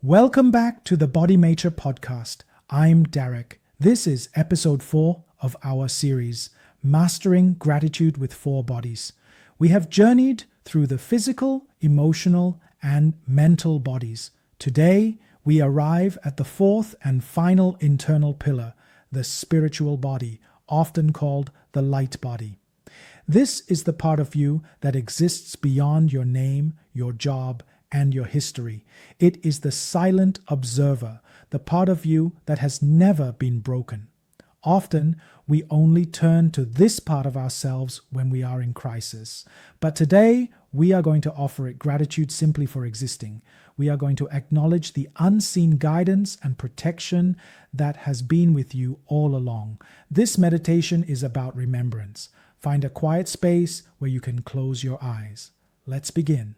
Welcome back to the BodyMaitre podcast. I'm Derek. This is episode 4 of our series, Mastering Gratitude with 4 Bodies. We have journeyed through the physical, emotional, and mental bodies. Today, we arrive at the 4th and final internal pillar, the spiritual body, often called the light body. This is the part of you that exists beyond your name, your job, and your history. It is the silent observer, the part of you that has never been broken. Often, we only turn to this part of ourselves when we are in crisis. But today, we are going to offer it gratitude simply for existing. We are going to acknowledge the unseen guidance and protection that has been with you all along. This meditation is about remembrance. Find a quiet space where you can close your eyes. Let's begin.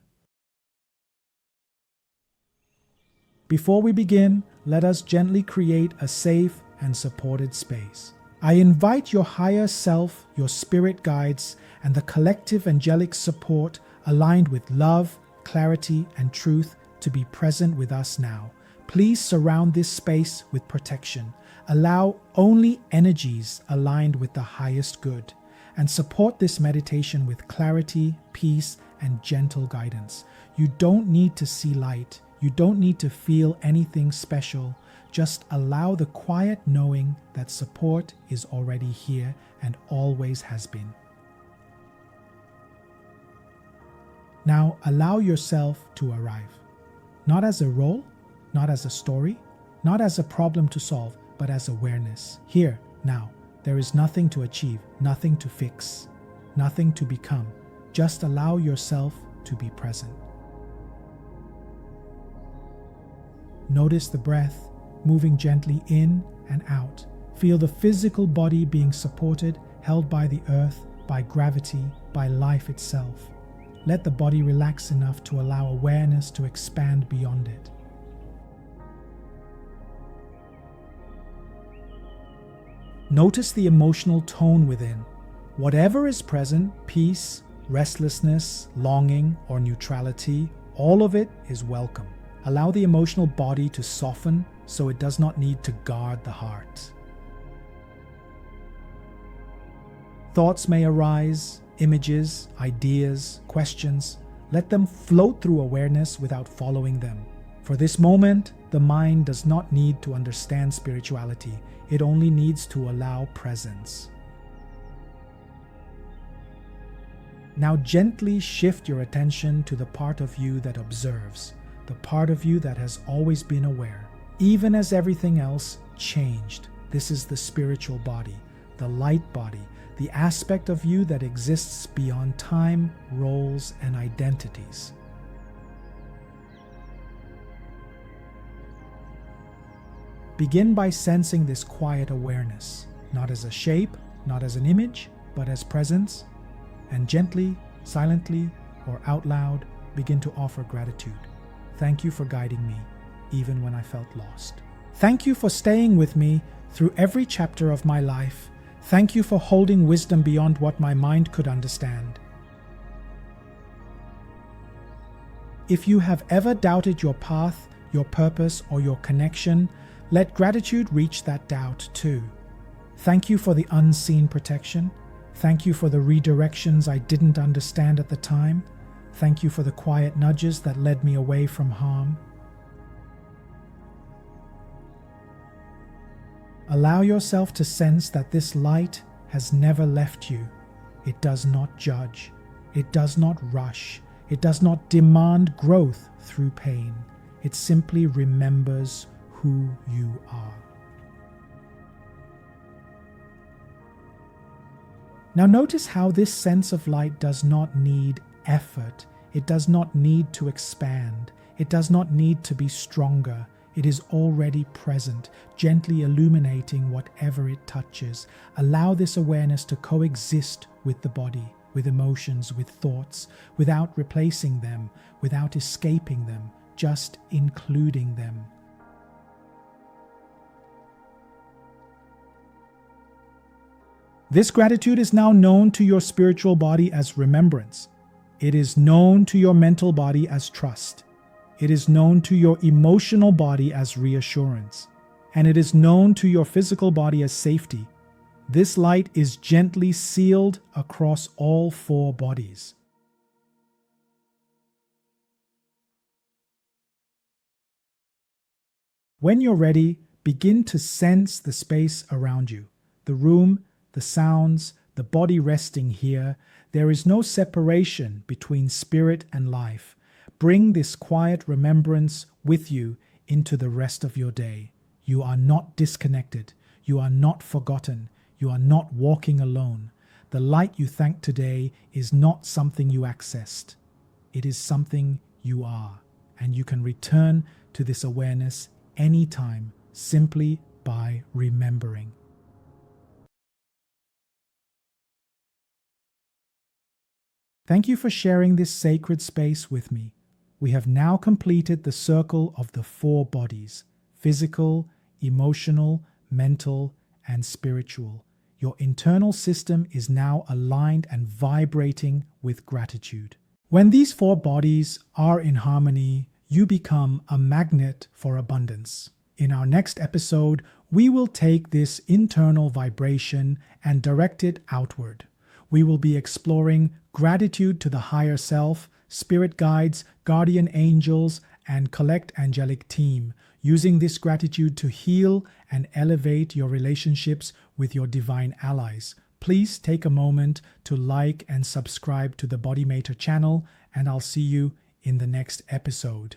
Before we begin, let us gently create a safe and supported space. I invite your higher self, your spirit guides, and the collective angelic support aligned with love, clarity, and truth to be present with us now. Please surround this space with protection. Allow only energies aligned with the highest good, and support this meditation with clarity, peace, and gentle guidance. You don't need to see light. You don't need to feel anything special. Just allow the quiet knowing that support is already here and always has been. Now allow yourself to arrive. Not as a role, not as a story, not as a problem to solve, but as awareness. Here, now, there is nothing to achieve, nothing to fix, nothing to become. Just allow yourself to be present. Notice the breath moving gently in and out. Feel the physical body being supported, held by the earth, by gravity, by life itself. Let the body relax enough to allow awareness to expand beyond it. Notice the emotional tone within. Whatever is present, peace, restlessness, longing, or neutrality, all of it is welcome. Allow the emotional body to soften so it does not need to guard the heart. Thoughts may arise, images, ideas, questions. Let them float through awareness without following them. For this moment, the mind does not need to understand spirituality. It only needs to allow presence. Now gently shift your attention to the part of you that observes. The part of you that has always been aware. Even as everything else changed, this is the spiritual body, the light body, the aspect of you that exists beyond time, roles, and identities. Begin by sensing this quiet awareness, not as a shape, not as an image, but as presence, and gently, silently, or out loud, begin to offer gratitude. Thank you for guiding me, even when I felt lost. Thank you for staying with me through every chapter of my life. Thank you for holding wisdom beyond what my mind could understand. If you have ever doubted your path, your purpose, or your connection, let gratitude reach that doubt too. Thank you for the unseen protection. Thank you for the redirections I didn't understand at the time. Thank you for the quiet nudges that led me away from harm. Allow yourself to sense that this light has never left you. It does not judge. It does not rush. It does not demand growth through pain. It simply remembers who you are. Now notice how this sense of light does not need effort. It does not need to expand. It does not need to be stronger. It is already present, gently illuminating whatever it touches. Allow this awareness to coexist with the body, with emotions, with thoughts, without replacing them, without escaping them, just including them. This gratitude is now known to your spiritual body as remembrance. It is known to your mental body as trust. It is known to your emotional body as reassurance, and it is known to your physical body as safety. This light is gently sealed across all four bodies. When you're ready, begin to sense the space around you, the room, the sounds, the body resting here. There is no separation between spirit and life. Bring this quiet remembrance with you into the rest of your day. You are not disconnected. You are not forgotten. You are not walking alone. The light you thank today is not something you accessed. It is something you are. And you can return to this awareness anytime simply by remembering. Thank you for sharing this sacred space with me. We have now completed the circle of the four bodies: physical, emotional, mental, and spiritual. Your internal system is now aligned and vibrating with gratitude. When these four bodies are in harmony, you become a magnet for abundance. In our next episode, we will take this internal vibration and direct it outward. We will be exploring gratitude to the higher self, spirit guides, guardian angels, and collect angelic team, using this gratitude to heal and elevate your relationships with your divine allies. Please take a moment to like and subscribe to the BodyMaitre channel, and I'll see you in the next episode.